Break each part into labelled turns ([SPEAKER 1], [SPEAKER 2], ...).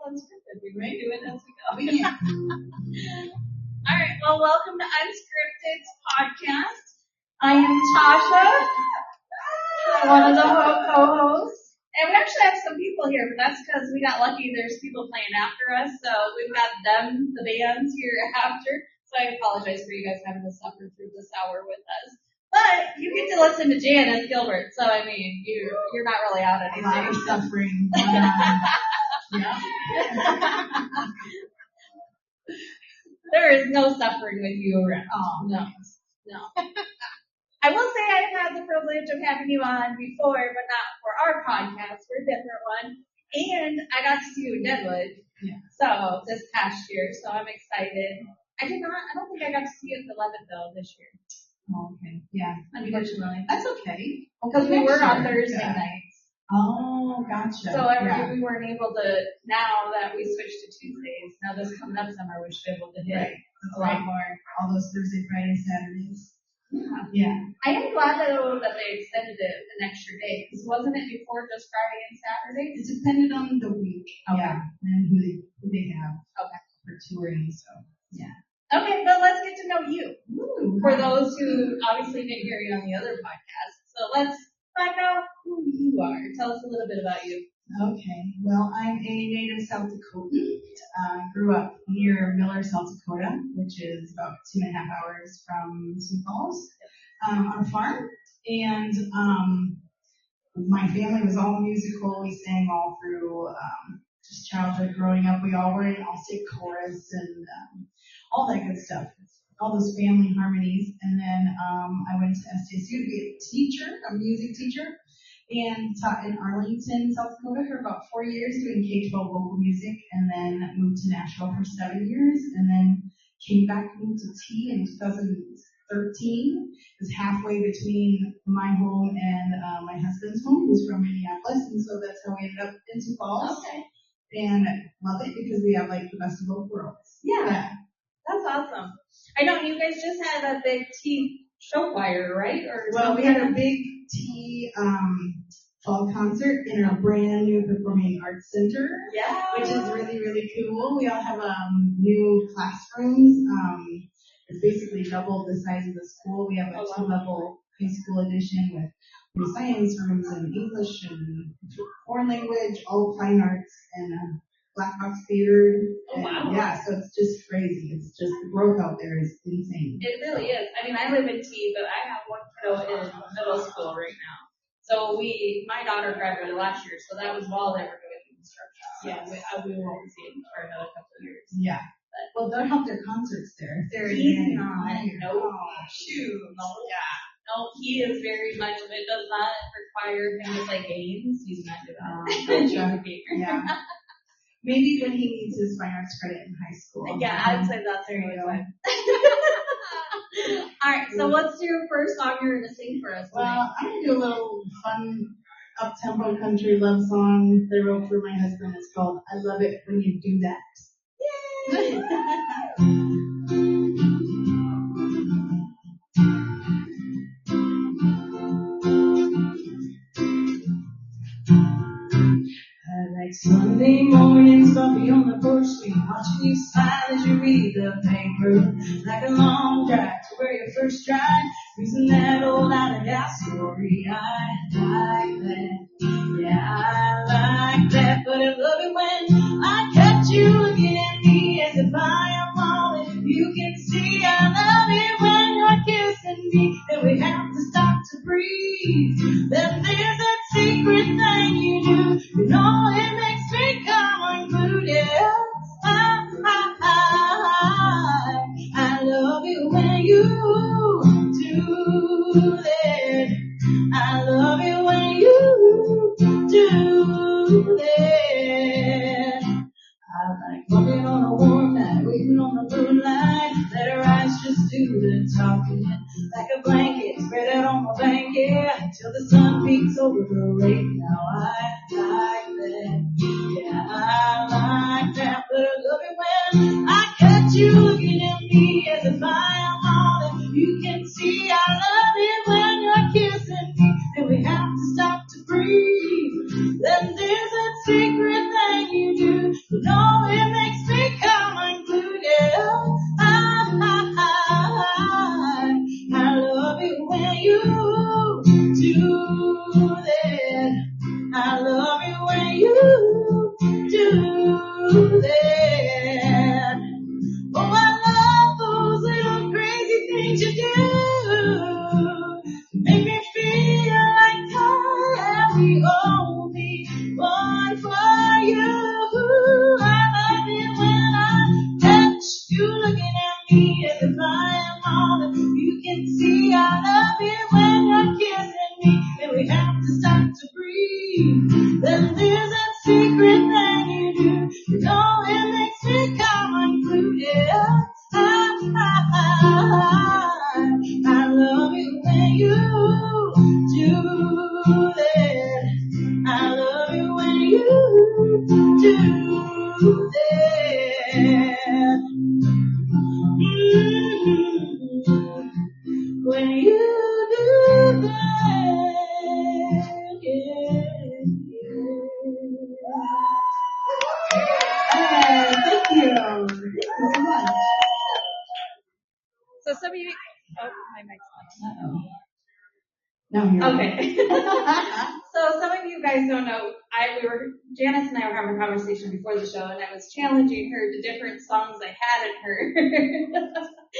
[SPEAKER 1] unscripted. We may do it as we go. All right. Well, welcome to Unscripted's podcast. I am Tasha, one of the co-hosts. And we actually have some people here, but that's because we got lucky. There's people playing after us, so we've got them, the bands, here after. So I apologize for you guys having to suffer through this hour with us. But you get to listen to Janice, Gilbert, so I mean, you're not really out anything.
[SPEAKER 2] A lot of suffering. Yeah.
[SPEAKER 1] There is no suffering with you. Oh, no. I will say I've had the privilege of having you on before, but not for our podcast, for a different one. And I got to see you in Deadwood.
[SPEAKER 2] Yeah.
[SPEAKER 1] So this past year, so I'm excited. I don't think I got to see you at the Leadville this year.
[SPEAKER 2] Oh, okay. Yeah.
[SPEAKER 1] Unfortunately.
[SPEAKER 2] That's okay.
[SPEAKER 1] Because we were on Thursday nights.
[SPEAKER 2] Oh, gotcha.
[SPEAKER 1] So we weren't able to, now that we switched to Tuesdays, now this coming up summer, we should be able to hit a lot more.
[SPEAKER 2] All those Thursday, Friday, Saturdays.
[SPEAKER 1] Yeah. I am glad though that they extended it an extra day, because wasn't it before just Friday and Saturday?
[SPEAKER 2] It depended on the week.
[SPEAKER 1] Okay.
[SPEAKER 2] Yeah. And who they have.
[SPEAKER 1] Okay.
[SPEAKER 2] For touring, so. Yeah.
[SPEAKER 1] Okay, but let's get to know you.
[SPEAKER 2] Ooh,
[SPEAKER 1] for those who obviously didn't hear you on the other podcast. So let's find out who you are. Tell us a little bit about you.
[SPEAKER 2] Okay. Well, I'm a native South Dakotan. Grew up near Miller, South Dakota, which is about 2.5 hours from Sioux Falls, on a farm. And my family was all musical. We sang all through just childhood growing up. We all were in all-state chorus and all that good stuff. All those family harmonies. And then I went to SDSU to be a teacher, a music teacher, and taught in Arlington, South Dakota for about 4 years doing K-12 vocal music, and then moved to Nashville for 7 years, and then came back, moved to T in 2013. It was halfway between my home and my husband's home, who's from Minneapolis, and so that's how we ended up in Sioux Falls.
[SPEAKER 1] Okay.
[SPEAKER 2] And love it because we have like the best of both worlds.
[SPEAKER 1] Yeah. That's awesome. I know you guys just had a big T show choir, right?
[SPEAKER 2] Well, we had a big T fall concert in our brand new Performing Arts Center.
[SPEAKER 1] Yeah.
[SPEAKER 2] Which is really, really cool. We all have new classrooms. It's basically double the size of the school. We have a 2-level high school edition with new science rooms and English and foreign language, all fine arts, and Black Box Theater.
[SPEAKER 1] Oh, wow.
[SPEAKER 2] Yeah, so it's just crazy. It's just the growth out there is insane.
[SPEAKER 1] It really is. I mean, I live in T, but I have one kiddo in middle school right now. So my daughter graduated last year, so that was while they were doing construction. Yeah, we won't see it for another couple of years.
[SPEAKER 2] Yeah. Well, they'll have their concerts there.
[SPEAKER 1] He's not. No. Shoot. No. Yeah. No, he is very much, if it does not require him to play games, he's not doing that.
[SPEAKER 2] Yeah. Maybe when he needs his fine arts credit in high school.
[SPEAKER 1] Yeah, I'd say that's very good. All right, so what's your first song you're going to sing for us tonight?
[SPEAKER 2] Well, I'm going to do a little fun up-tempo country love song that I wrote for my husband. It's called I Love It When You Do That. Yay! Like Sunday mornings, coffee on the porch swing, watching you smile as you read the paper. Like a long drive to where you first tried, using that old out-of-gas story. I like that, yeah, I like that. But I love it when I catch you looking at me as if I am all that you can see. I love it when you're kissing me, and we have to stop to breathe. Then there's that secret thing you do, you know it makes me come unglued, yeah. I love it Oh, it makes me come unglued, yeah. I love you when you do that. I love you when you do that. When you do that, yeah. Thank you. Thank you so much.
[SPEAKER 1] So some of you, oh, my mic's on.
[SPEAKER 2] Now I'm here.
[SPEAKER 1] Okay. So some of you guys don't know, Janice and I were having a conversation before the show, and I was challenging her to different songs I hadn't heard.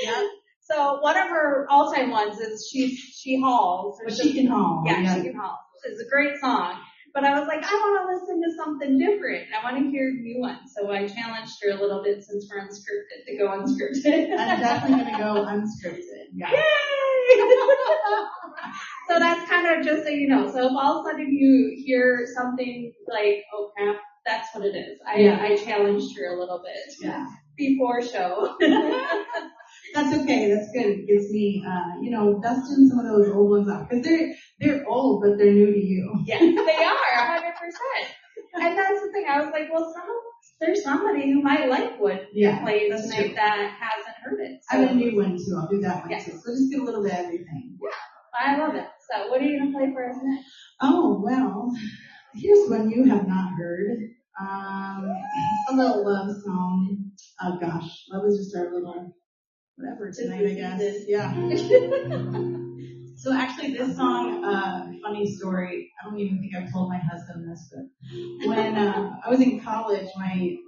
[SPEAKER 2] Yeah.
[SPEAKER 1] So one of her all-time ones is She Hauls.
[SPEAKER 2] But She Can Haul.
[SPEAKER 1] Yeah, She Can Haul. It's a great song. But I was like, I want to listen to something different. I want to hear new ones. So I challenged her a little bit since we're unscripted to go unscripted.
[SPEAKER 2] I'm definitely going to go unscripted. Yeah.
[SPEAKER 1] Yay! So that's kind of just so you know. So if all of a sudden you hear something like, oh crap, that's what it is. I challenged her a little bit before show.
[SPEAKER 2] That's okay. That's good. It gives me, dusting some of those old ones off. Because they're old, but they're new to you.
[SPEAKER 1] Yeah, they are, 100%. And that's the thing. I was like, well, there's somebody who might like what played tonight that hasn't heard it. So.
[SPEAKER 2] I have a new one, too. I'll do that one, too. So just get a little bit of everything.
[SPEAKER 1] Yeah, I love it. So what are you going to play for us next?
[SPEAKER 2] Oh, well, here's one you have not heard. A little love song. Oh, gosh. Love is just our little... whatever tonight, I guess. Yeah. So actually this song, funny story, I don't even think I've told my husband this, but when I was in college, my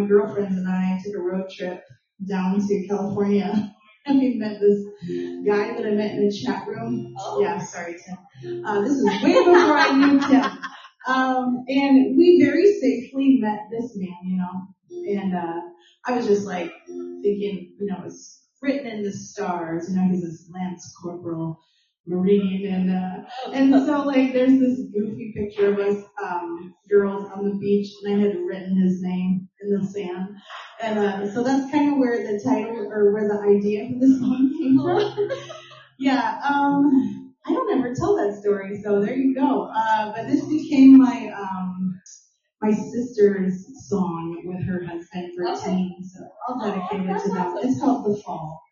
[SPEAKER 2] girlfriends and I took a road trip down to California, and we met this guy that I met in the chat room. Oh. Yeah, sorry, Tim. This was way before I knew Tim. And we very safely met this man, and I was just like thinking, it's written in the stars, he's this Lance Corporal Marine, and so like there's this goofy picture of us girls on the beach, and I had written his name in the sand, and so that's kind of where the title or where the idea for the song came from. Yeah, I don't ever tell that story, so there you go. But this became my sister's song with her husband for teens, so I'll dedicate it to them. It's called The Fall.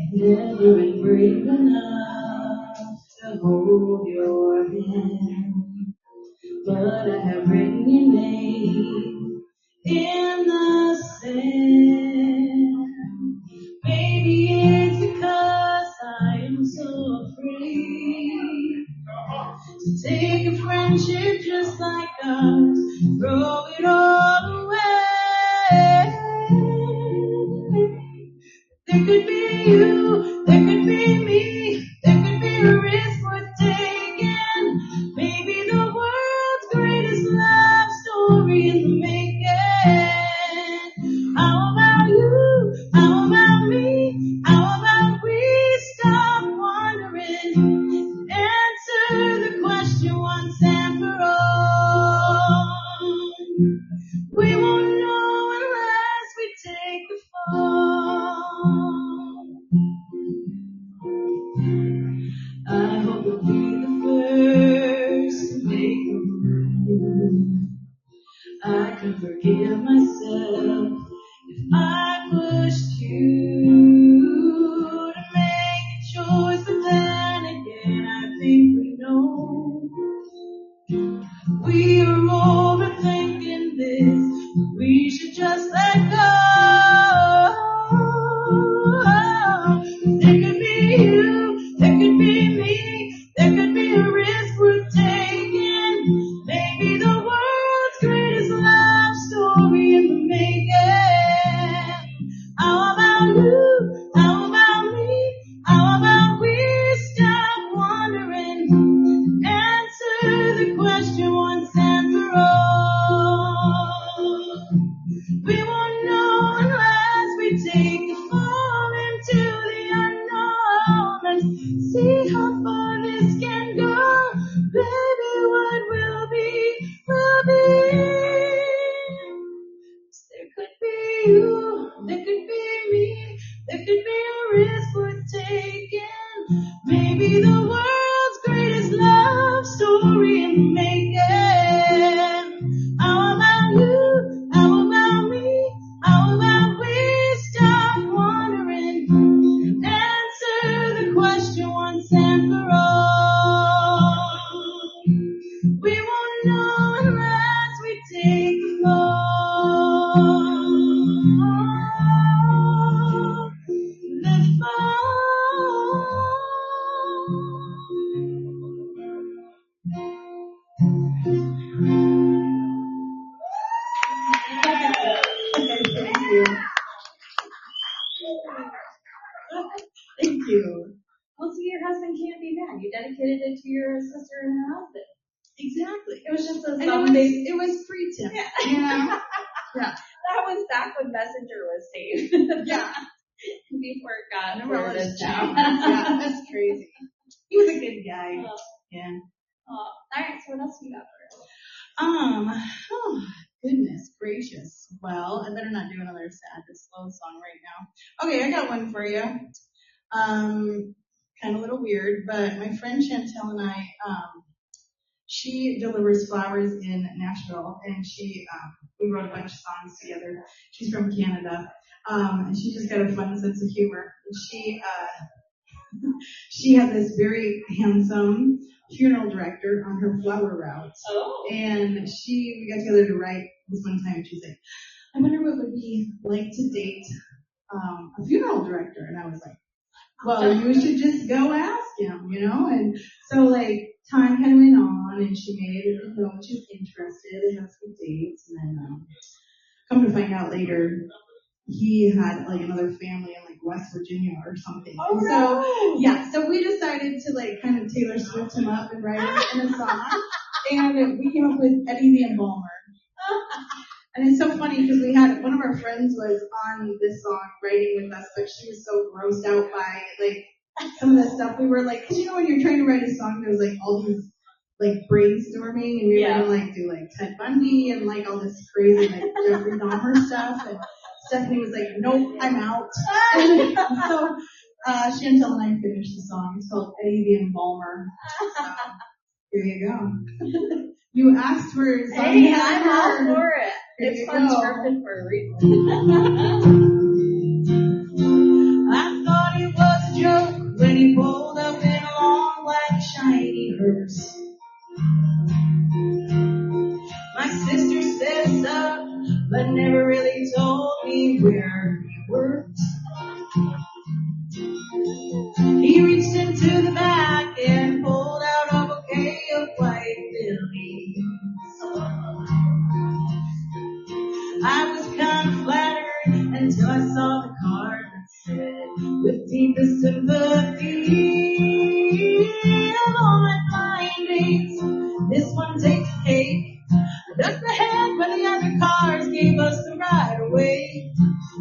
[SPEAKER 2] I've never been brave enough to hold your hand, but I have written your name in the sand. Maybe it's because I am so afraid to take a friendship just like ours, throw it all away. There could be you, there could be me, there could be a risk worth taking. Maybe the world's greatest love story is the making. How about you? How about me? How about we stop wondering? Answer the question once and for all. We won't know unless we take the fall. There could be a risk worth taking. Maybe the world's greatest love story in the making. How about you? How about me? How about we stop wondering? Answer the question once and for all. We won't know unless we take the fall. Thank you.
[SPEAKER 1] Well, see, your husband can't be mad. You dedicated it to your sister and her husband.
[SPEAKER 2] Exactly.
[SPEAKER 1] It was just a
[SPEAKER 2] And
[SPEAKER 1] big.
[SPEAKER 2] it was free tip.
[SPEAKER 1] Yeah.
[SPEAKER 2] You know? Yeah.
[SPEAKER 1] That was back when Messenger was saved.
[SPEAKER 2] Yeah.
[SPEAKER 1] Before it got
[SPEAKER 2] Remember
[SPEAKER 1] forwarded down.
[SPEAKER 2] Yeah, that's crazy. He was a good guy. Yeah.
[SPEAKER 1] All right, so what else you got for us?
[SPEAKER 2] Oh, goodness gracious. Well, I better not do another sad or slow song right now. Okay, I got one for you. Kind of a little weird, but my friend Chantel and I, she delivers flowers in Nashville, and we wrote a bunch of songs together. She's from Canada, and she just got a fun sense of humor. She had this very handsome funeral director on her flower route.
[SPEAKER 1] Oh.
[SPEAKER 2] And we got together to write this one time, and she's like, I wonder what it would be like to date a funeral director. And I was like, well, you should just go ask him, you know? And so, like, time kind of went on, and she made it known she was interested and had some dates. And then, come to find out later, he had, like, another family in, like, West Virginia or something.
[SPEAKER 1] Oh,
[SPEAKER 2] and so, yeah, so we decided to, like, kind of Taylor Swift him up and write it in a song. And we came up with Eddie the Embalmer. And it's so funny because one of our friends was on this song writing with us, but she was so grossed out by, like, some of the stuff we were like, cause you know when you're trying to write a song, there's like all these, like, brainstorming, and we were gonna, like, do, like, Ted Bundy and, like, all this crazy, like, Jeffrey Dahmer stuff, and Stephanie was like, nope, I'm out. And so, Chantel and I finished the song. It's called Eddie the Embalmer. So, here you go. You asked for it.
[SPEAKER 1] Hey, I'm all for it. It's unscripted for a reason.
[SPEAKER 2] I thought it was a joke when he pulled up in a long black shiny hearse. My sister said so, but never really told me where he worked. He reached into the back and pulled out a bouquet of white lilies. I was kind of flattered until I saw the card that said, with deepest sympathy, of all my flying dates, this one takes the cake. I ducked my head when the other cars gave us the right away.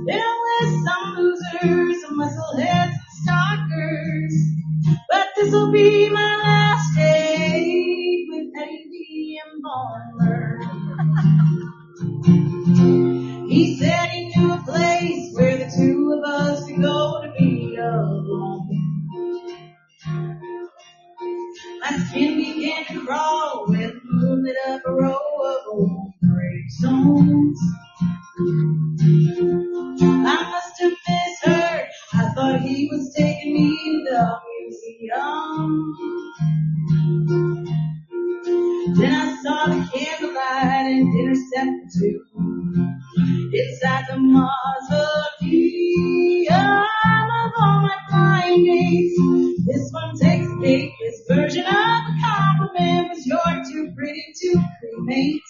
[SPEAKER 2] There were some losers, some muscleheads, and stalkers, but this'll be my last day with Eddie the Embalmer. He said he knew a place where the two of us could go to be alone. My skin began to crawl when the moon lit up a row of old gravestones. I must have misheard. I thought he was taking me to the museum. Then I saw the candlelight and intercepted two inside the mausoleum of all my flying days. This one takes the cake. This version of a compliment was you're too pretty to cremate.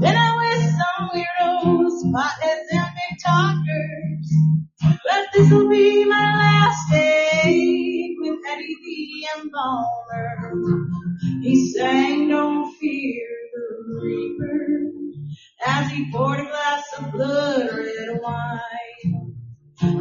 [SPEAKER 2] Then I wish some weirdos, potheads, and big talkers, but this'll be my last day with Eddie the Embalmer. He sang, don't fear the reaper, as he poured a glass of blood-red wine.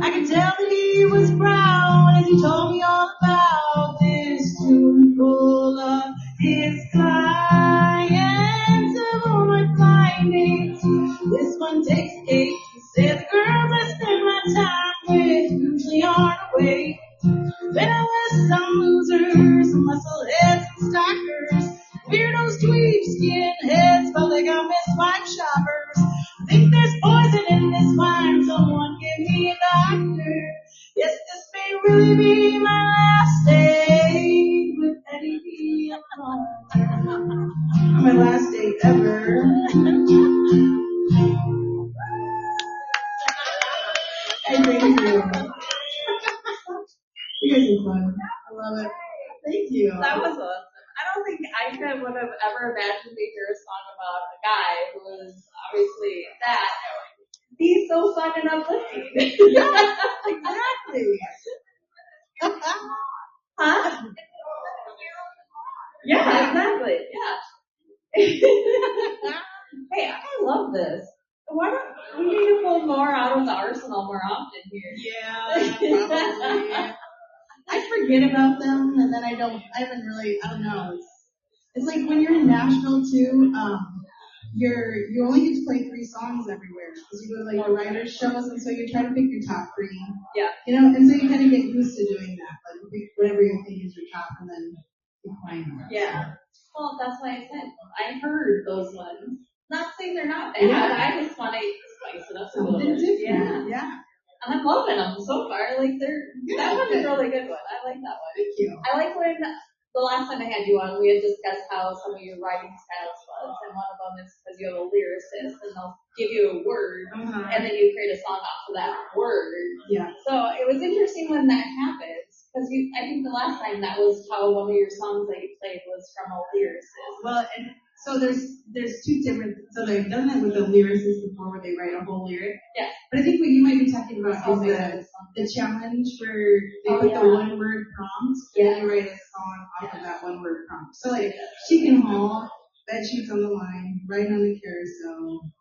[SPEAKER 2] I could tell that he was proud as he told me all about this tomb full of his clients of all my flying dates. This one takes cake. He said, the girls I spend my time with usually aren't awake. Then I was some losers, some muscleheads and stalkers, weirdos, dweebs, skinheads, but they got Miss Wine shoppers. I think there's poison in this wine, someone give me a doctor. Yes, this may really be my last day with Eddie B. alone. My last day ever. Hey, thank you. You guys are fun. I love it. Thank you.
[SPEAKER 1] That was awesome. I don't think I would have ever imagined to hear a song about a guy who was obviously that. He's so fun and uplifting.
[SPEAKER 2] Yeah, exactly.
[SPEAKER 1] Huh? Yeah, exactly. Yeah. Hey, I love this. Why don't we need to pull more out of the arsenal more often here?
[SPEAKER 2] Yeah, probably. I forget about them, and then I don't know. It's like when you're in Nashville too, you only get to play 3 songs everywhere because you go to like the writers shows, and so you try to pick your top 3.
[SPEAKER 1] Yeah.
[SPEAKER 2] You know, and so you kind of get used to doing that. Like you pick whatever you think is your top, and then you find them.
[SPEAKER 1] Yeah. Well, that's why I said I heard those ones. Not saying they're not bad.
[SPEAKER 2] Yeah.
[SPEAKER 1] I just want to spice it up a little
[SPEAKER 2] Something
[SPEAKER 1] bit.
[SPEAKER 2] different.
[SPEAKER 1] Yeah.
[SPEAKER 2] Yeah.
[SPEAKER 1] And I'm loving them so far. Like that one's a really good one. I like that one.
[SPEAKER 2] Thank you.
[SPEAKER 1] I like when the last time I had you on, we had discussed how some of your writing styles was, and one of them is because you have a lyricist, and they'll give you a word, and then you create a song off of that word.
[SPEAKER 2] Yeah.
[SPEAKER 1] So it was interesting when that happens, because I think the last time that was how one of your songs that you played was from a lyricist.
[SPEAKER 2] Well, and so there's 2 different. So they've done that with a lyricist before, where they write a whole lyric.
[SPEAKER 1] Yeah.
[SPEAKER 2] But I think what you might be talking about is the challenge where they put the 1-word prompt, and then you write a song off of that 1-word prompt. So like Chicken Hall, Bed Sheets on the Line, Riding on the Carousel.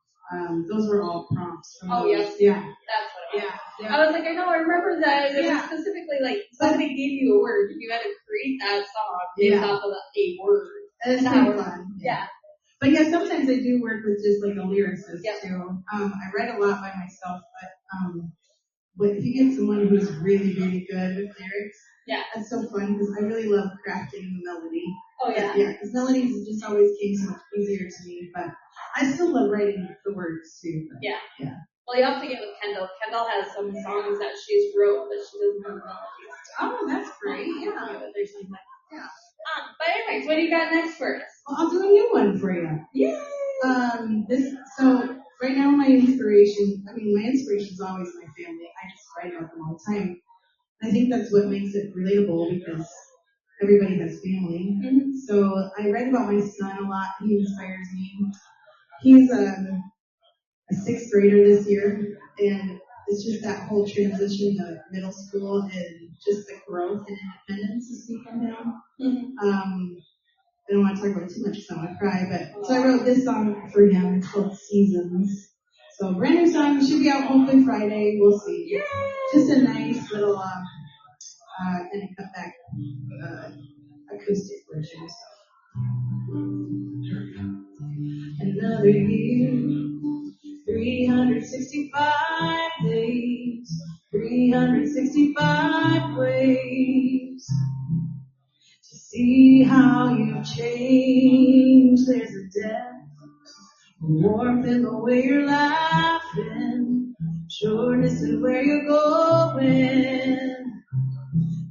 [SPEAKER 2] Those were all prompts.
[SPEAKER 1] Yes.
[SPEAKER 2] Yeah.
[SPEAKER 1] That's what it was.
[SPEAKER 2] Yeah.
[SPEAKER 1] I was like, I know, I remember that. It was specifically like somebody gave you a word. You had to create that song based off of a word.
[SPEAKER 2] It's pretty fun.
[SPEAKER 1] Yeah.
[SPEAKER 2] But yeah, sometimes I do work with just like a lyricist too. I write a lot by myself, but if you get someone who's really, really good with lyrics, that's so fun because I really love crafting the melody.
[SPEAKER 1] Oh yeah.
[SPEAKER 2] Yeah, because melodies just always came so much easier to me, but I still love writing the words too. But,
[SPEAKER 1] yeah. Well, you have to get with Kendall. Kendall has some songs that she's wrote, but she doesn't have melodies.
[SPEAKER 2] Oh, that's great. Yeah.
[SPEAKER 1] There's something. Yeah. But anyways, what do you got next for us?
[SPEAKER 2] Well, I'll do a new one for you.
[SPEAKER 1] Yay!
[SPEAKER 2] So right now my inspiration is always my family. I just write about them all the time. I think that's what makes it relatable because everybody has family. Mm-hmm. So I write about my son a lot. He inspires me. He's a 6th grader this year, and it's just that whole transition to middle school and just the growth and independence to see from him. Mm-hmm. I don't want to talk about it too much because I want to cry, but so I wrote this song for him. It's called Seasons. So brand new song, should be out hopefully Friday. We'll see. Yay! Just a nice little kind of cut back acoustic version. Another year, 365 days, 365 ways to see how you've changed. There's a depth, a warmth in the way you're laughing, sureness in where you're going,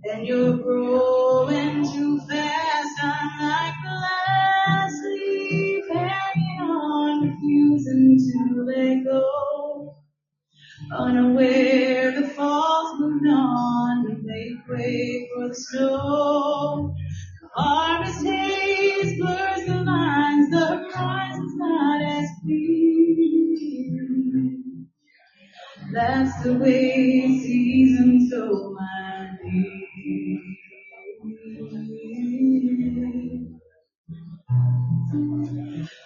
[SPEAKER 2] and you're growing too fast. I'm like the last leaf hanging on, refusing to let go, unaware the fall's moved on to make way for the snow. The harvest haze blurs the lines, the horizon's not as clear. That's the way seasons go, my dear.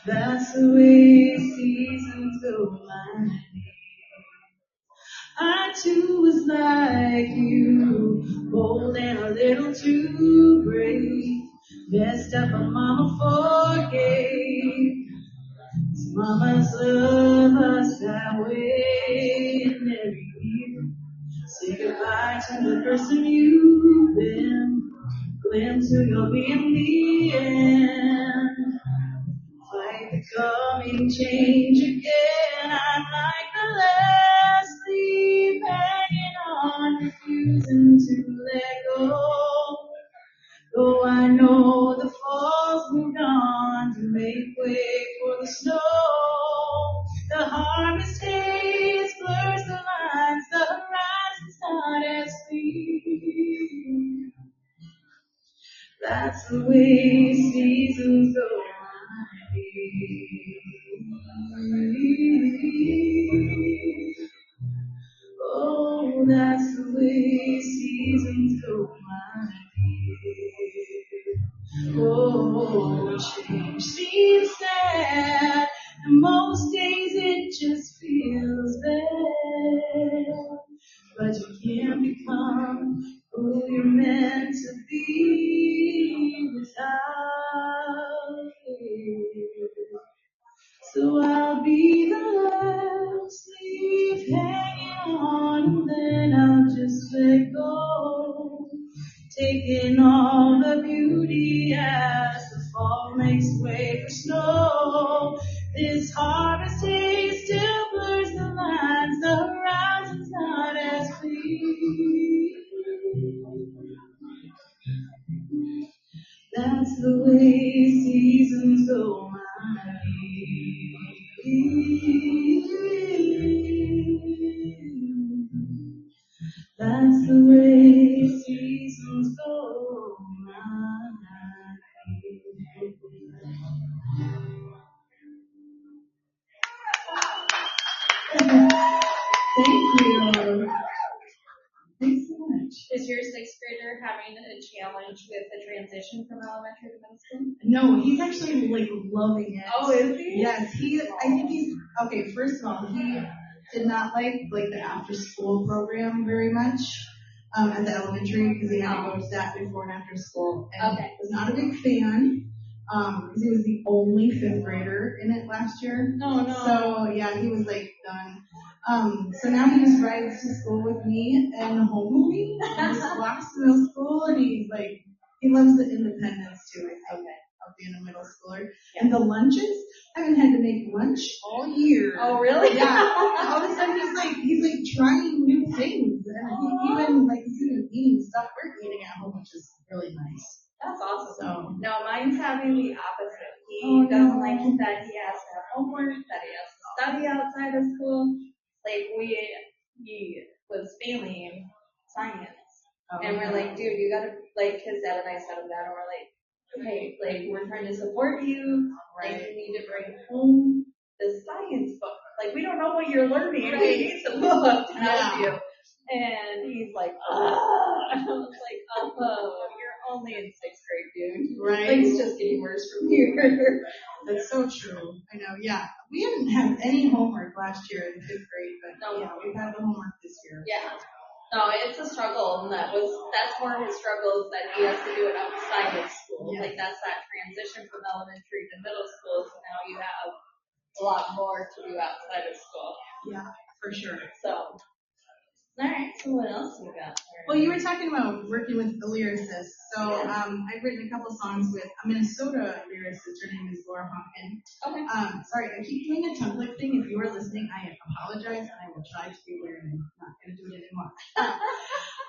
[SPEAKER 2] That's the way seasons go, my dear. I too was like you, bold and a little too brave. Messed up, but Mama forgave. 'Cause Mamas love us that way, and every year say goodbye to the person you've been. Cling to your being the end. Like the coming change again. I'm like the last leaf hanging on, refusing to let go. Though I know the fall's moved on to make way for the snow. The harvest days blurs the lines, the horizon's not as clear. That's the way seasons go. Oh, that's the way seasons go, my dear. Oh, change seems sad, and most days it just feels bad. But you can't become who you're meant to be without it. So I'll be the last leaf hanging on, then I'll just let go. Taking all the beauty as the fall makes way for snow. This harvest day still blurs the lines, the horizon's not as clear. That's the way seasons go, my dear. That's the way seasons go, my dear. Thank you. Thanks so much.
[SPEAKER 1] Is your sixth grader having a challenge with the transition from elementary to middle school?
[SPEAKER 2] No, he's actually like loving it.
[SPEAKER 1] Oh, is he?
[SPEAKER 2] Yes, I think he's okay. First of all, he did not like the after school program very much at the elementary because he had to go to that before and after school, and was not a big fan because he was the only fifth grader in it last year.
[SPEAKER 1] Oh no.
[SPEAKER 2] So yeah, he was like done. So now he just rides to school with me and home with me. And just walks to middle school, and he's like, he loves the independence too, I think, of being a middle schooler. And the lunches, I haven't had to make lunch all year.
[SPEAKER 1] Oh really?
[SPEAKER 2] Yeah. All of a sudden he's like trying new things, and he's even eating stuff we're eating at home, which is really nice.
[SPEAKER 1] That's awesome.
[SPEAKER 2] So
[SPEAKER 1] no, mine's having the opposite. He doesn't like that he has to have homework, that he has to study outside of school. Like he was failing science. And we're like, dude, you gotta, like, his dad and I sat him down and we're like, okay, like, we're trying to support you. Right. Like, you need to bring home the science book. Like, we don't know what you're learning. Right. We need some book to help you. And he's like, I was like, you're only in sixth grade, dude.
[SPEAKER 2] Right.
[SPEAKER 1] Like, it's just getting worse from here.
[SPEAKER 2] That's so true. I know, yeah. We didn't have any homework last year in fifth grade, but yeah, we've had the homework this year.
[SPEAKER 1] Yeah. No, it's a struggle, and that's more of his struggle is that he has to do it outside of school. Yeah. Like, that's that transition from elementary to middle school, so now you have a lot more to do outside of school.
[SPEAKER 2] Yeah, for sure.
[SPEAKER 1] So, alright, so what else we got?
[SPEAKER 2] Well, you were talking about working with the lyricist. So, I've written a couple songs with a Minnesota lyricist. Her name is Laura Honkin.
[SPEAKER 1] Okay.
[SPEAKER 2] Sorry, I keep doing a tongue lick thing. If you are listening, I apologize, and I will try to be aware, and I'm not going to do it anymore.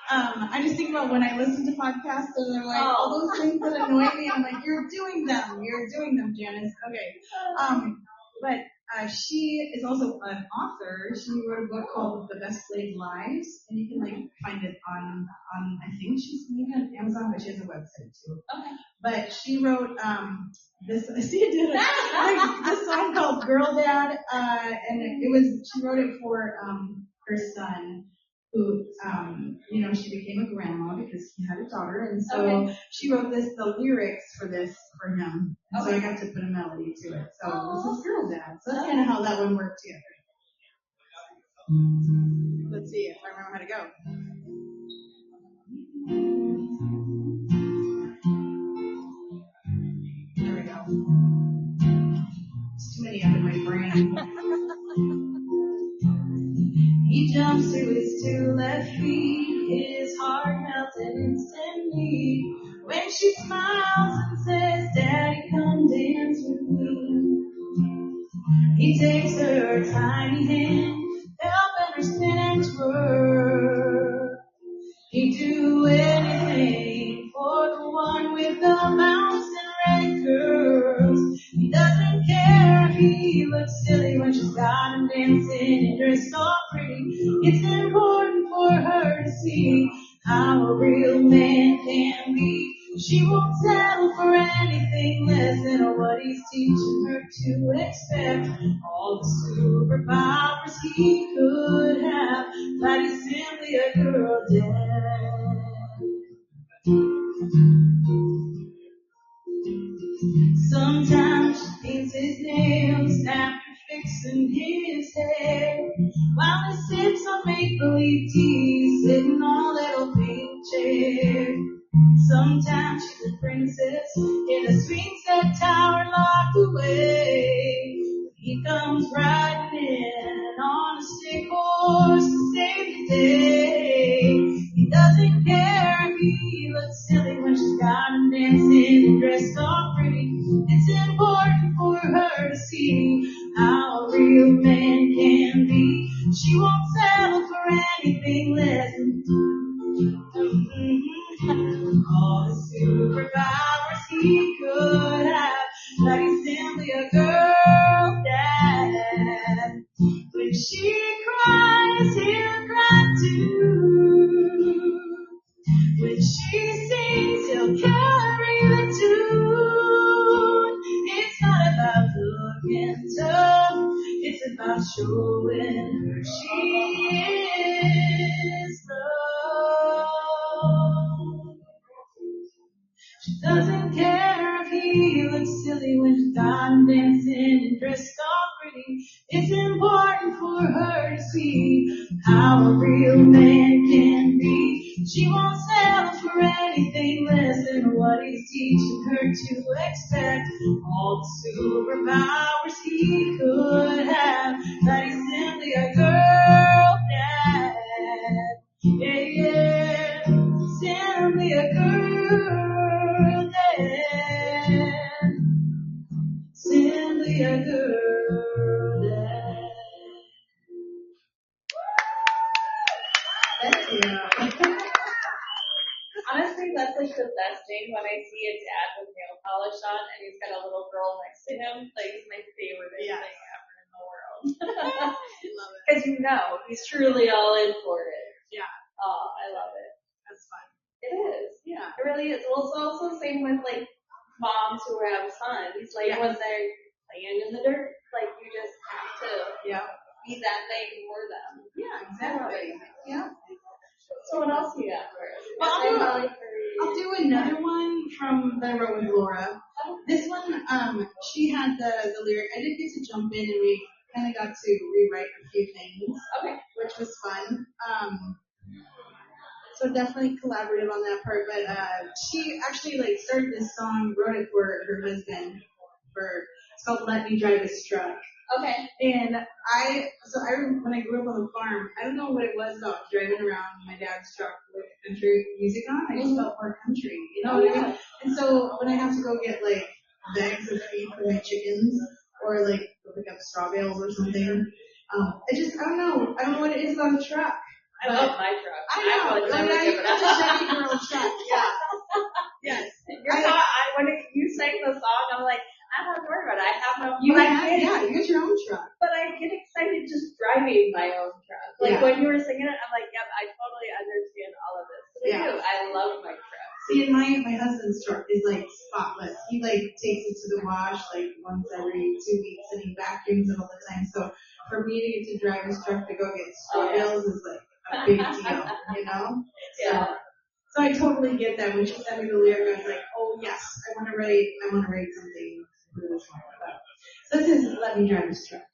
[SPEAKER 2] I just think about when I listen to podcasts, and they're like, all those things that annoy me, I'm like, you're doing them, Janice. Okay. But she is also an author. She wrote a book called The Best Laid Lives, and you can find it on I think she's maybe on Amazon, but she has a website too. Okay. But she wrote this song called Girl Dad, and she wrote it for her son, who she became a grandma because he had a daughter, and so she wrote the lyrics for him. And so I got to put a melody to it. So this is Girl Dad. So that's kind of how that one worked together. Let's see if I remember how to go. There we go. It's too many under my brain. He jumps to his 2 left feet. me. When she smiles and says, Daddy, come dance with me. He takes her tiny hand, helping her spin and twirl. He'd do anything for the one with the mouse and red curls. He doesn't care if he looks silly when she's got him dancing and dressed all pretty. It's important for her to see how a real man can be. She won't settle for anything less than what he's teaching her to expect. All the superpowers he could have, but he's simply a girl dad. Sometimes she paints his nails after fixing his hair, while he sips on make-believe tea, sitting on a little pink chair. Sometimes she's a princess in a swing-set tower locked away. He comes riding in on a stick horse to save the day. He doesn't care if he looks silly when she's got him dancing and dressed all pretty. It's important for her to see how a real man can be. She won't settle for anything less than all the superpowers he could have, but he's simply a girl dad. When she cries, he'll cry too. When she sings, he'll carry the tune. It's not about looking tough, it's about showing her she is loved. She doesn't care if he looks silly when she's got him dancing and dressed all pretty. It's important for her to see how a real man can be. She won't settle for anything less than what he's teaching her to expect. All the superpowers he could have, but he's simply a girl dad. Yeah, yeah, simply a girl dad. Simply a girl dad.
[SPEAKER 1] Thank you. Honestly, that's like the best thing when I see a dad with nail polish on and he's got a little girl next to him. Like, it's my favorite thing ever in the world.
[SPEAKER 2] I love it.
[SPEAKER 1] Because you know, he's truly all in for it.
[SPEAKER 2] Yeah.
[SPEAKER 1] Oh, I love it.
[SPEAKER 2] That's fun.
[SPEAKER 1] It is.
[SPEAKER 2] Yeah.
[SPEAKER 1] It really is. Well, it's also the same with like moms who have sons. Like when they're playing in the dirt, like you just have to be that thing for them.
[SPEAKER 2] Yeah, exactly. Yeah.
[SPEAKER 1] So what else you got for us?
[SPEAKER 2] Well, I'll do another one from that I wrote with Laura. This one, she had the lyric. I did get to jump in and we kind of got to rewrite a few things, which was fun. So definitely collaborative on that part. But she actually like started this song, wrote it for her husband. It's called "Let Me Drive His Truck."
[SPEAKER 1] Okay.
[SPEAKER 2] And when I grew up on the farm, I don't know what it was about driving around my dad's truck with country music on. I just felt more country, you know what I mean? And so when I have to go get like bags of feed for my chickens or like go pick up straw bales or something, I don't know what it is about a truck.
[SPEAKER 1] I love my truck.
[SPEAKER 2] I know. I got a Chevy girl truck. Yeah. Yes.
[SPEAKER 1] When you sang the song, I'm like, I don't have to worry about it. I have my own.
[SPEAKER 2] You get your own truck.
[SPEAKER 1] But I get excited just driving my own truck. Like when you were singing it, I'm like, yep, I totally understand all of this. I do. I love my truck.
[SPEAKER 2] See, and my husband's truck is like spotless. He like takes it to the wash like once every 2 weeks, and he vacuums it all the time. So for me to get to drive his truck to go get straw bales is like a big deal, you know? So I totally get that. When she sent me the lyric, I was like, oh yes, I want to write something for this one. So this is "Let Me Drive This Truck."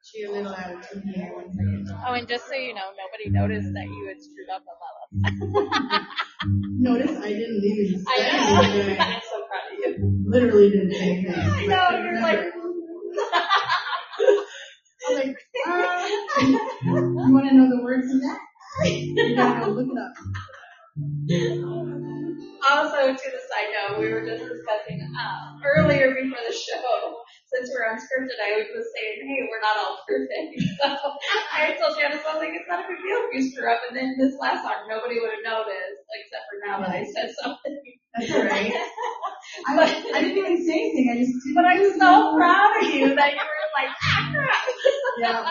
[SPEAKER 2] She a little out of tune here. 1 second.
[SPEAKER 1] Oh, and just so you know, nobody noticed that you had screwed up Amela.
[SPEAKER 2] Notice I didn't even say anything.
[SPEAKER 1] I'm so proud of you.
[SPEAKER 2] Literally didn't say anything.
[SPEAKER 1] I know, you're like...
[SPEAKER 2] I was like, want to know the words of that? You gotta go look it up.
[SPEAKER 1] Also, to the side note, we were just discussing earlier before the show, since we're unscripted, I was saying, hey, we're not all perfect. So I told Janice, I was like, it's not a big deal if you screw up. And then this last song, nobody would have noticed, except for now that I said something.
[SPEAKER 2] That's all right. I didn't even say anything. I just did.
[SPEAKER 1] But I'm so proud of you that you were like, crap.
[SPEAKER 2] Yeah.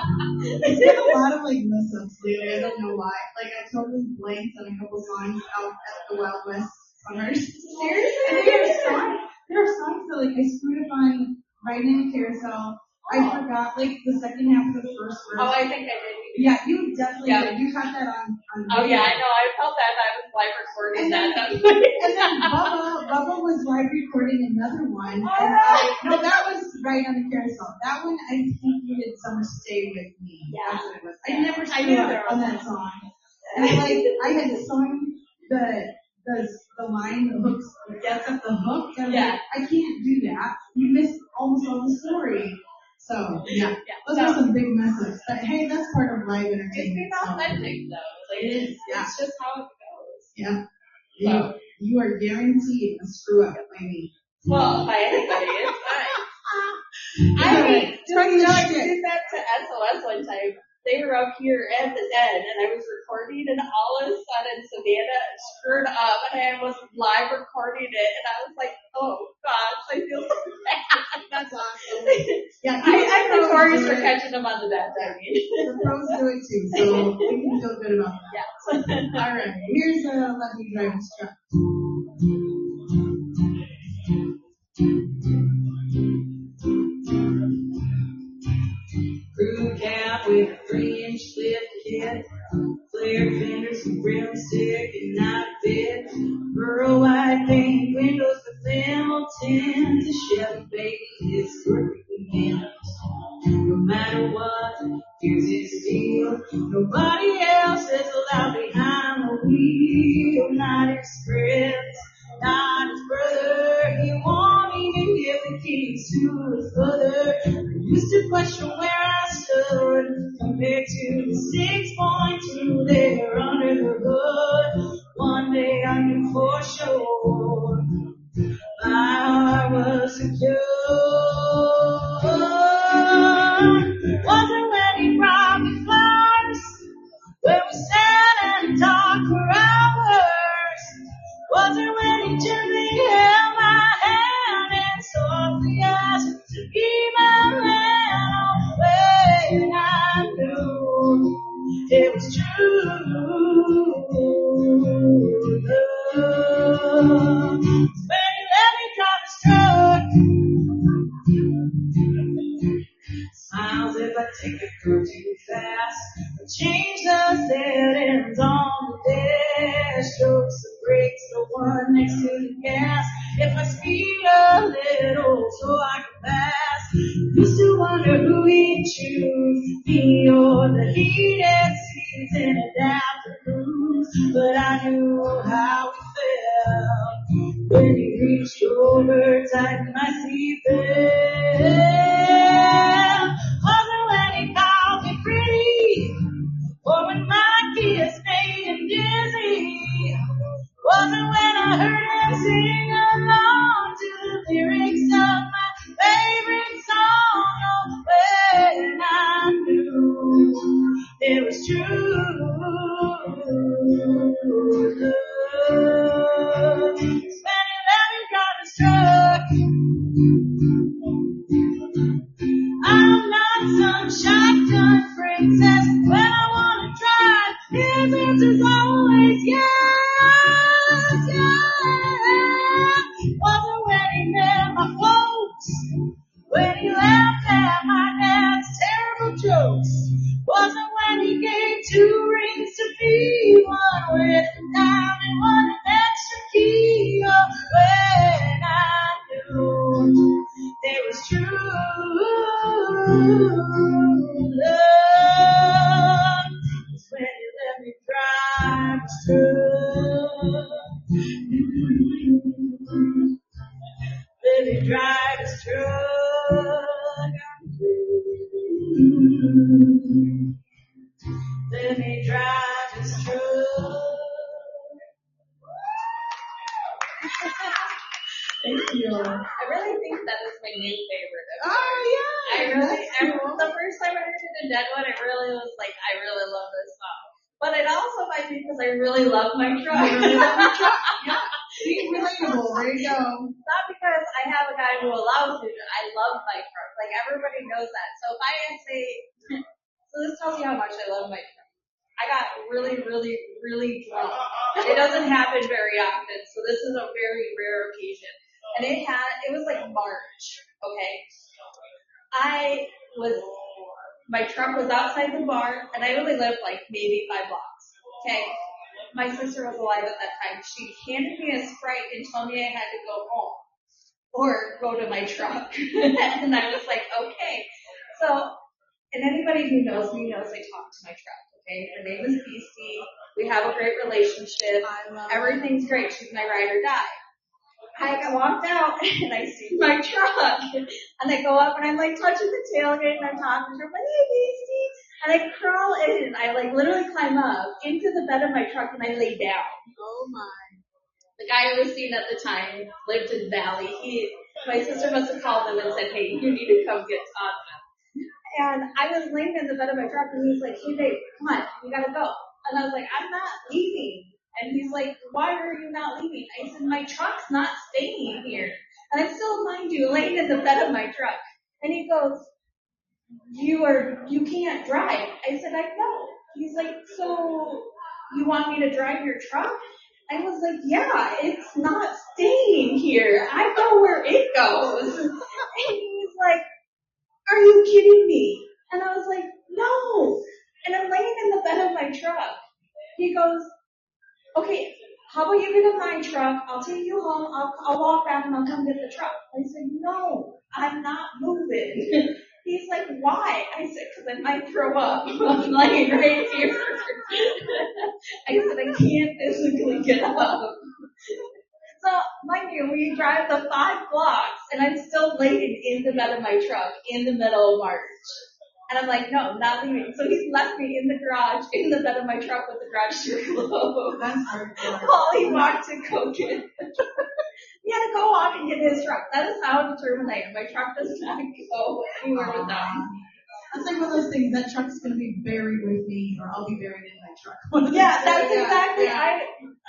[SPEAKER 2] It's been a lot of like mess ups lately. I don't know why. Like I totally blanked on a couple songs out at the Wild West Summers.
[SPEAKER 1] Seriously?
[SPEAKER 2] And there are songs that like I screwed up on right in a carousel. I forgot like the second half of the first verse.
[SPEAKER 1] Oh, I think I did.
[SPEAKER 2] Yeah, you definitely did. You caught that on
[SPEAKER 1] Oh
[SPEAKER 2] video.
[SPEAKER 1] yeah, I know. I felt that. I was live recording that.
[SPEAKER 2] And then Bubba was live recording another one. And that was right on the carousel. That one, I think you did Summer Stay With Me.
[SPEAKER 1] Yeah.
[SPEAKER 2] That's what it was. I never screwed up on that song. And I had to song the line, the hooks, gets up the hook. And I can't do that. You missed almost all the story. So, yeah. Those are some big mess ups. But hey, that's part of live entertainment.
[SPEAKER 1] It's being authentic though. Like,
[SPEAKER 2] it is. Yeah.
[SPEAKER 1] It's just how it goes.
[SPEAKER 2] Yeah.
[SPEAKER 1] So,
[SPEAKER 2] you are guaranteed a screw up by me.
[SPEAKER 1] Well, by anybody, it's fine. I mean, I did that to SOS one time. They were up here at the den, and I was recording, and all of a sudden, Savannah screwed up, and I was live recording it, and I was like, oh, gosh, I feel so bad.
[SPEAKER 2] That's awesome. Yeah,
[SPEAKER 1] I'm notorious for catching them on the net, I mean.
[SPEAKER 2] The pros do it too, so we can feel good about that.
[SPEAKER 1] Yeah.
[SPEAKER 2] All right, here's Let Me Drive This Truck. Crew cab with a 3-inch lift kit, flare fenders and broomstick and not a bit, pearl white paint windows with limo tints, a Chevy baby is working. No matter what, here's his deal. Nobody else is allowed behind the wheel. Not his friends, not his brother. He won't even give the keys to his mother. I used to question where I stood compared to the 6.2 there under the hood. One day I knew for sure my heart was secure. Wasn't when he brought me flowers, where we sat and talked for hours. Wasn't when he gently held my hand and softly asked to be my man. When I knew it was true love. When he let me drive his truck. Smiles if I take the curve too fast. I change the settings on the dash. Strokes the brakes, the one next to the gas. If I speed a little so I can pass. Used to wonder who he'd choose, me or the heated seats in afternoons. But I knew how he felt when he reached over, tightened my seatbelt. Wasn't when he called me pretty, or when my kiss made him dizzy. Wasn't when I heard him sing along to the lyrics of my favorite song. Oh, when I knew it was true love. When he let me drive his truck. I'm not some shotgun princess when I want to drive. His answer's always yes, yes. Wasn't when he met my folks, when he laughed at my dad's terrible jokes. Wasn't when he gave 2 rings to me, one with a dime and one an extra key. Oh, when I knew it was true love. It's when you let me drive his truck. Let me drive his truck. Let me drive this truck. Thank you.
[SPEAKER 1] I really think that is my new favorite.
[SPEAKER 2] Oh, yeah.
[SPEAKER 1] The first time I heard it in Deadwood, I really was like, I really love this song. But it also might be because I really love my truck.
[SPEAKER 2] You really love your truck? Yeah. See, relatable. There you go.
[SPEAKER 1] Not because I have a guy who allows me to. I love my truck. Like, everybody knows that. So if I say, so this tells you how much I love my truck. I got really, really, really drunk. It doesn't happen very often, so this is a very rare occasion. And it was like March, okay? My truck was outside the bar, and I only lived like maybe 5 blocks, okay? My sister was alive at that time. She handed me a Sprite and told me I had to go home or go to my truck. And I was like, okay. So, and anybody who knows me knows I talk to my truck, okay? Her name is Beastie. We have a great relationship. Everything's great. She's my ride or die. I walked out and I see my truck and I go up and I'm like touching the tailgate and I'm talking to her, like, hey, Beastie. And I crawl in and I like literally climb up into the bed of my truck and I lay down.
[SPEAKER 2] Oh my.
[SPEAKER 1] The guy I was seeing at the time lived in Valley. My sister must have called him and said, hey, you need to come get Tasha. And I was laying in the bed of my truck and he was like, hey babe, come on, we gotta go. And I was like, I'm not leaving. And he's like, why are you not leaving? I said, my truck's not staying here. And I'm still, mind you, laying in the bed of my truck. And he goes, you can't drive. I said, I know. He's like, so you want me to drive your truck? I was like, yeah, it's not staying here. I know where it goes. And he's like, are you kidding me? And I was like, no. And I'm laying in the bed of my truck. He goes, okay, how about you get in my truck? I'll take you home. I'll walk back and I'll come get the truck. I said, no, I'm not moving. He's like, why? I said, because I might throw up. I'm laying right here. I said, I can't physically get up. So, mind you, we drive the 5 blocks and I'm still laying in the bed of my truck in the middle of March. And I'm like, no, not leaving. So he's left me in the garage, in the bed of my truck with the garage door closed.
[SPEAKER 2] That's hardcore.
[SPEAKER 1] While he walked to go get it. He had to go on and get his truck. That is how determined I am. My truck does not go anywhere without me.
[SPEAKER 2] That's like one of those things, that truck's going to be buried with me, or I'll be buried in my truck.
[SPEAKER 1] Yeah, that's exactly, I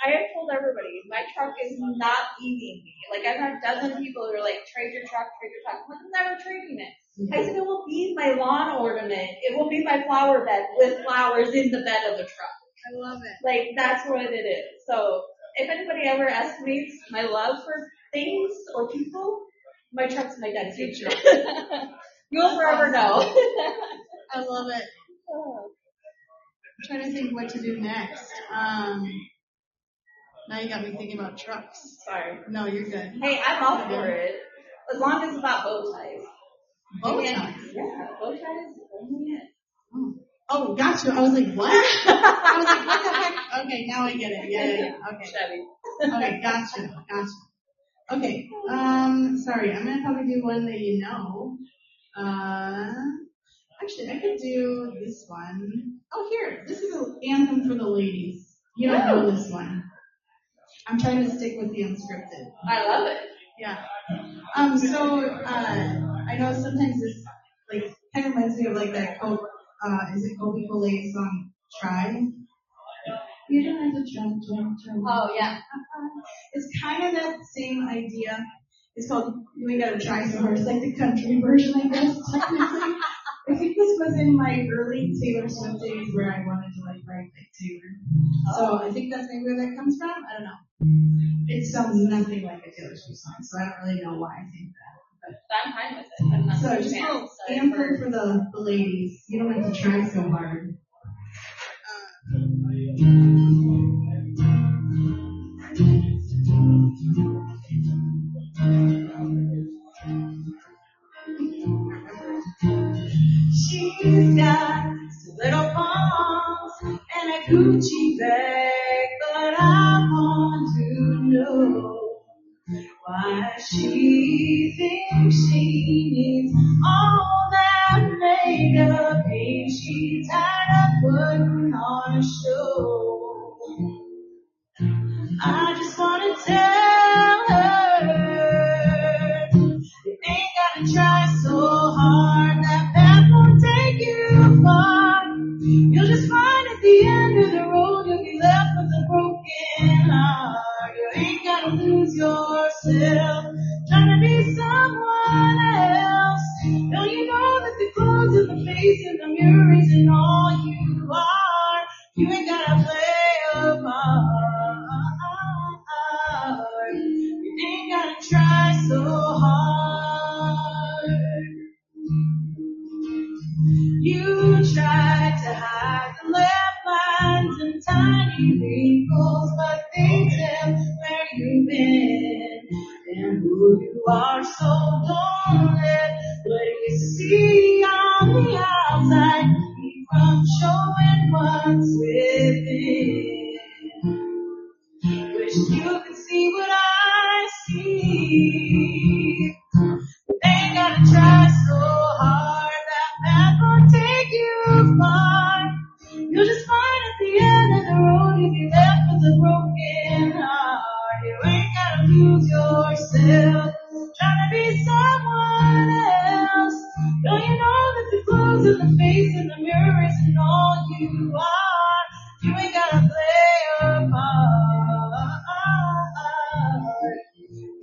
[SPEAKER 1] have told everybody, my truck is not leaving me. Like, I've had dozens of people who are like, trade your truck. I'm like, I'm never trading it. I said, it will be my lawn ornament. It will be my flower bed with flowers in the bed of the truck.
[SPEAKER 2] I love it.
[SPEAKER 1] Like, that's what it is. So, if anybody ever estimates my love for things or people, my truck's my dead future. You'll forever know.
[SPEAKER 2] I love it. I'm trying to think what to do next. Now you got me thinking about trucks.
[SPEAKER 1] Sorry.
[SPEAKER 2] No, you're good.
[SPEAKER 1] Hey, I'm all for it. As long as it's about bow ties.
[SPEAKER 2] Bow ties?
[SPEAKER 1] Yeah, bow ties only it.
[SPEAKER 2] Oh, gotcha. I was like, what? I was like, what the heck? Okay, now I get it. Yeah. Okay.
[SPEAKER 1] Chevy.
[SPEAKER 2] Okay, gotcha. Okay, sorry, I'm gonna probably do one that you know. Actually, I could do this one. Oh, here, this is an anthem for the ladies. You don't know this one. I'm trying to stick with the unscripted.
[SPEAKER 1] I love it.
[SPEAKER 2] Yeah. I know sometimes this, like, kind of reminds me of, like, that is it Coca-Cola song, Try? You don't have to try.
[SPEAKER 1] Oh, yeah.
[SPEAKER 2] It's kind of that same idea. It's called You Ain't Gotta Try So Hard. It's like the country version, I guess, technically. I think this was in my early Taylor Swift days where I wanted to, like, write like Taylor. So I think that's maybe where that comes from. I don't know. It sounds nothing like a Taylor Swift song, so I don't really know why I think that.
[SPEAKER 1] I'm fine with it. I'm not
[SPEAKER 2] So just a little anthem for the ladies. You don't have to try so hard. She's got some little palms and a Gucci bag, but I want to know why she thinks she needs all that makeup. Ain't she tired of putting you're raising all you are. You ain't gotta play a part. You ain't gotta try so hard. You tried to hide the left lines and tiny wrinkles, but they tell where you've been and who you are. So don't let what you see on the outside keep from showing what's within. Wish you could see what I see. They ain't gotta try so hard. That path won't take you far. You'll just find at the end of the road you'll be left with a broken heart. You ain't gotta lose yourself trying to be someone else. Don't you know that the clothes and the face and the mirror isn't all you are? You ain't gotta play a part.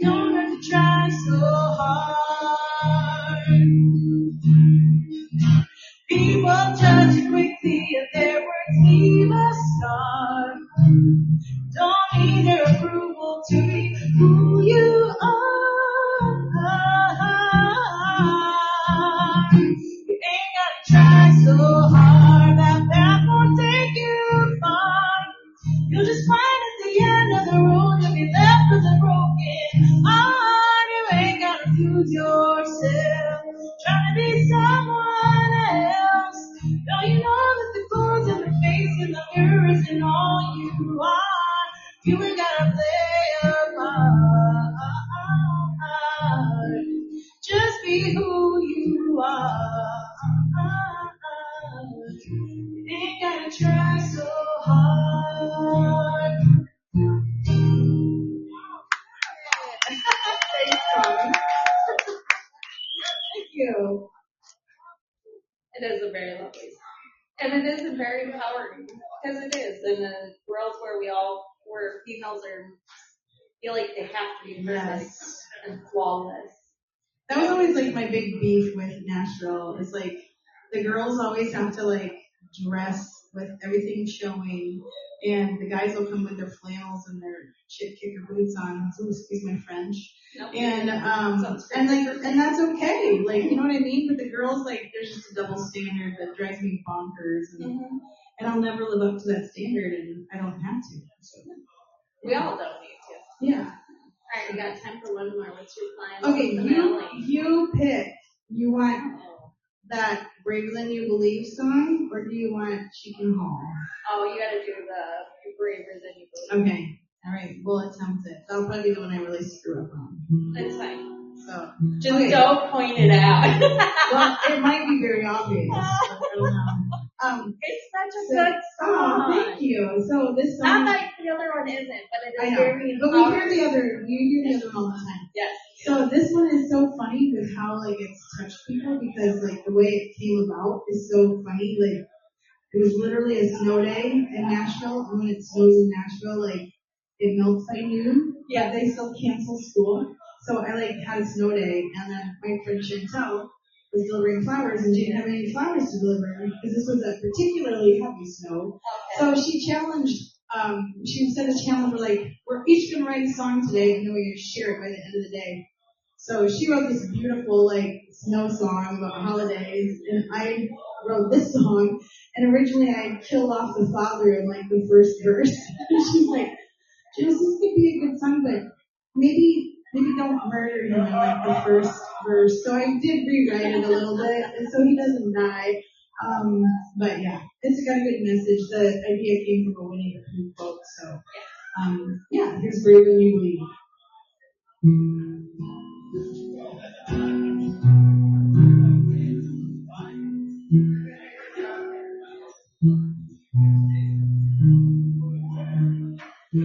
[SPEAKER 2] Don't have to try so hard. People judge you quickly and their words leave a scar. Don't need their approval to be who you are. You ain't gotta try so hard. That path won't take you far. You'll just find at the end of the road you'll be left with a broken heart. You ain't gotta lose yourself trying to be someone else. Don't you know that the clothes and the face and the mirror isn't all you are? You ain't gotta play a part. Just be who you are. You ain't gotta try so hard. Thank you.
[SPEAKER 1] It is a very lovely song. And it is a very empowering, because it is in a world where where females feel like they have to be perfect and flawless.
[SPEAKER 2] That was always like my big beef with Nashville. It's like the girls always have to like dress with everything showing, and the guys will come with their flannels and their shit kicker boots on. Ooh, excuse my French.
[SPEAKER 1] Nope.
[SPEAKER 2] And that's okay. Like, you know what I mean? But the girls, like, there's just a double standard that drives me bonkers, and I'll never live up to that standard, and I don't have to. So.
[SPEAKER 1] We all don't need to.
[SPEAKER 2] Yeah.
[SPEAKER 1] All right, we got time for one more. What's your plan?
[SPEAKER 2] Okay, you pick. You want that Braver Than You Believe song, or do you want She Can Haul?
[SPEAKER 1] Oh, you gotta do the Braver Than You Believe.
[SPEAKER 2] Okay. All right. We'll attempt it. That'll probably be the one I really screw up on.
[SPEAKER 1] That's fine.
[SPEAKER 2] So
[SPEAKER 1] just don't point it out.
[SPEAKER 2] Well, it might be very obvious. I don't know.
[SPEAKER 1] It's such a good song.
[SPEAKER 2] Oh, thank you. So this song.
[SPEAKER 1] Not that the other one isn't, but it is very
[SPEAKER 2] But we hear the other. You hear the other one all the time.
[SPEAKER 1] Yes.
[SPEAKER 2] So this one is so funny with how like it's touched people, because like the way it came about is so funny. Like it was literally a snow day in Nashville, and when it snows in Nashville, like it melts by noon. Yeah. They still cancel school. So I like had a snow day, and then my friend Chantel was delivering flowers, and she didn't have any flowers to deliver because this was a particularly heavy snow. Okay. So she challenged. She set a challenge for like, we're each gonna write a song today, and then we're gonna share it by the end of the day. So she wrote this beautiful like snow song about holidays, and I wrote this song. And originally I had killed off the father in like the first verse. And she's like, Janice, this could be a good song, but maybe don't murder him in like the first verse. So I did rewrite it a little bit, and so he doesn't die. But yeah, it's got a good message. The idea came from a Winnie the Pooh quote. So yeah, here's Braver Than You Believe. She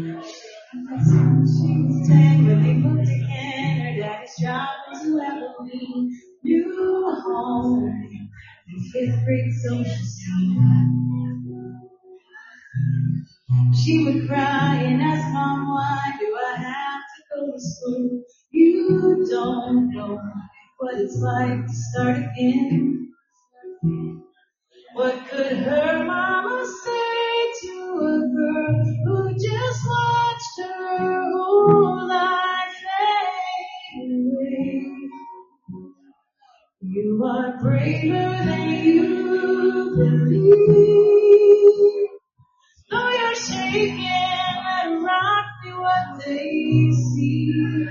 [SPEAKER 2] was 10 when they moved again. Her daddy's job was to Halloween. New home, in 5th grade social scene. She would cry and ask Mom, why do I have to go to school? You don't know what it's like to start again. What could her mama say to a girl who just watched her whole life fade away? You are braver than you believe. Though you're shaking and rock me what they see.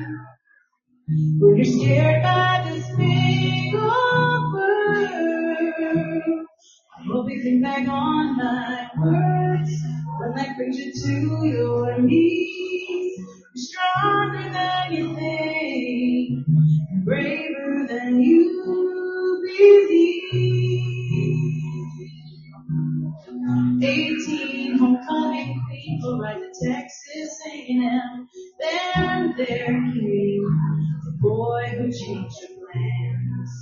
[SPEAKER 2] When you're scared by this big old world, I hope you think back on my words when that brings you to your knees. You're stronger than you think, and braver than you believe. 18 homecoming people right to Texas A&M. Then there came the boy who changed her plans.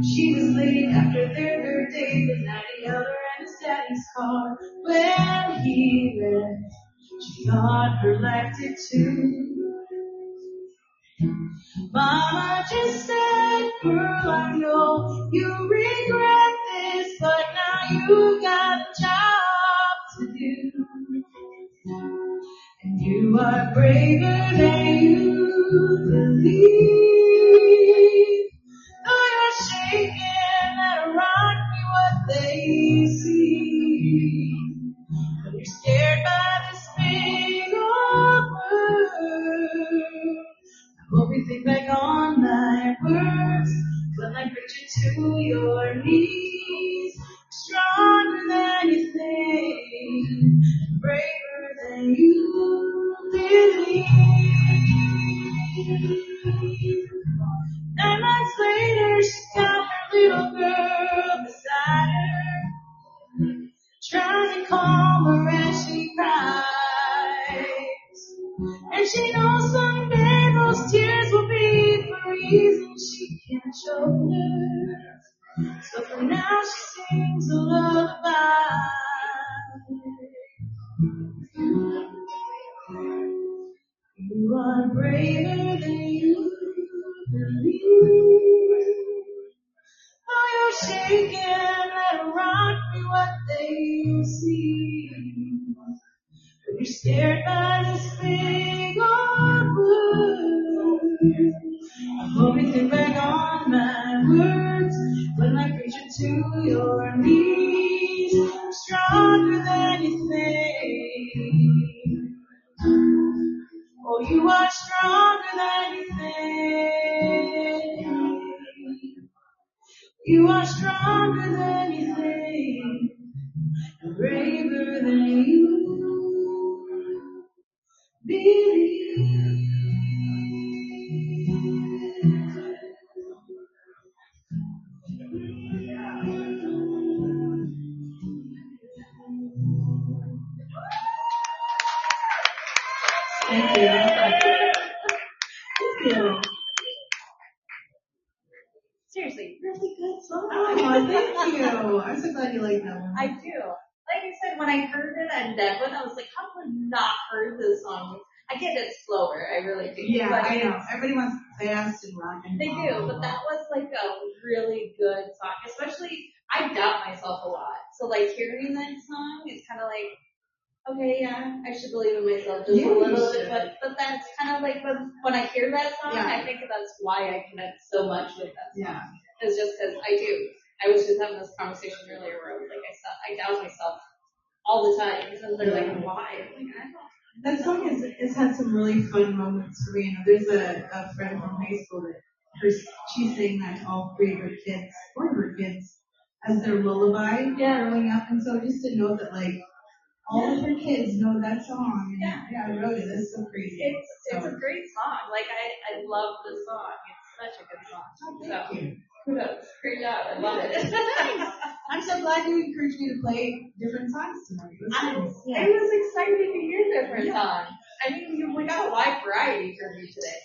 [SPEAKER 2] She was late after their third date, the night he held her in his daddy's car. When he left, she thought her life did too. Mama just said, girl, I know you regret this, but now you got a job to do. And you are braver than you believe. Though you're shaking and rock me what they see. But you're scared by this big old world. I hope you think back on my words when I bring you to your knees. Stronger than you think, braver than you believe. 9 months later, she got her little girl beside her, trying to calm her as she cries. And she knows someday those tears will be for reasons she can't show her. So for now she sings a lullaby. You are braver than you believe. Oh, you're shaking, let it rock me what they see. But you're scared by this big old world. I hope you think back on my words when I preach you to your knees. I'm stronger than you think. Oh, you are stronger than you think. You are stronger than you think. And braver than you believe. Thank you. Thank you.
[SPEAKER 1] Seriously,
[SPEAKER 2] Really good song. Oh, thank you. I'm so glad you like that one.
[SPEAKER 1] I do. Like I said, when I heard it at Devon, I was like, how have I not heard this song? I get it slower, I really do.
[SPEAKER 2] Yeah,
[SPEAKER 1] but
[SPEAKER 2] I know. Everybody wants fast and rock and
[SPEAKER 1] they
[SPEAKER 2] roll.
[SPEAKER 1] do, but that was like a really good song. Especially, I doubt myself a lot. So like hearing that song, it's kind of like, okay, yeah, I should believe in myself just a little bit. But that's kind of like when I hear that song, I think that's why I connect so much with that song.
[SPEAKER 2] Yeah.
[SPEAKER 1] It's just because I do. I was just having this conversation earlier where I was like, I doubt myself all the time. And they're like, why? I'm like, I don't know.
[SPEAKER 2] That song has had some really fun moments for me. You know, there's a friend from high school that she sang that to all 3 of her kids, 4 of her kids, as their lullaby growing up. And so just to know that like all of her kids know that song. And yeah, I wrote it. That's so crazy.
[SPEAKER 1] It's a great song. Like I love the song. It's such a good song.
[SPEAKER 2] Oh, thank you.
[SPEAKER 1] Kudos. Great job. I love it.
[SPEAKER 2] I'm so glad you encouraged me to play different songs tonight. It was nice.
[SPEAKER 1] I was excited to hear different songs. I mean, we got a wide variety from you today.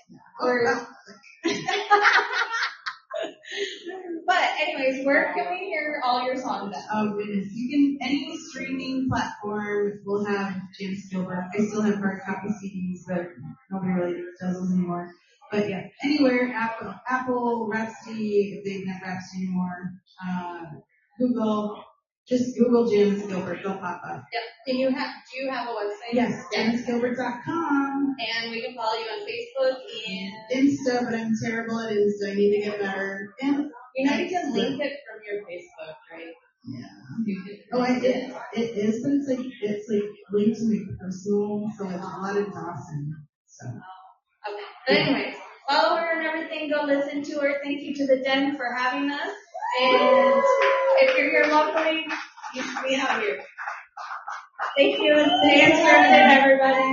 [SPEAKER 1] But anyways, where can we hear all your songs at?
[SPEAKER 2] Oh goodness, you can any streaming platform will have Janice Gilbert. I still have hard copy CDs, but nobody really does those anymore. But yeah, anywhere, Apple, Rhapsody, if they don't have Rhapsody anymore, Just Google Janice Gilbert, they'll pop up.
[SPEAKER 1] Yep. Do you have a website?
[SPEAKER 2] Yes, JaniceGilbert.com.
[SPEAKER 1] And we can follow you on Facebook and
[SPEAKER 2] Insta, but I'm terrible at Insta. I need to get better. And
[SPEAKER 1] you can link it from your Facebook, right?
[SPEAKER 2] Yeah. Oh, it is, but it's linked to my personal, so it's blooded Dawson. So.
[SPEAKER 1] Okay. But anyways, follow her and everything. Go listen to her. Thank you to the Den for having us. And if you're here locally, you should be out here. Thank you. It's the answer, everybody.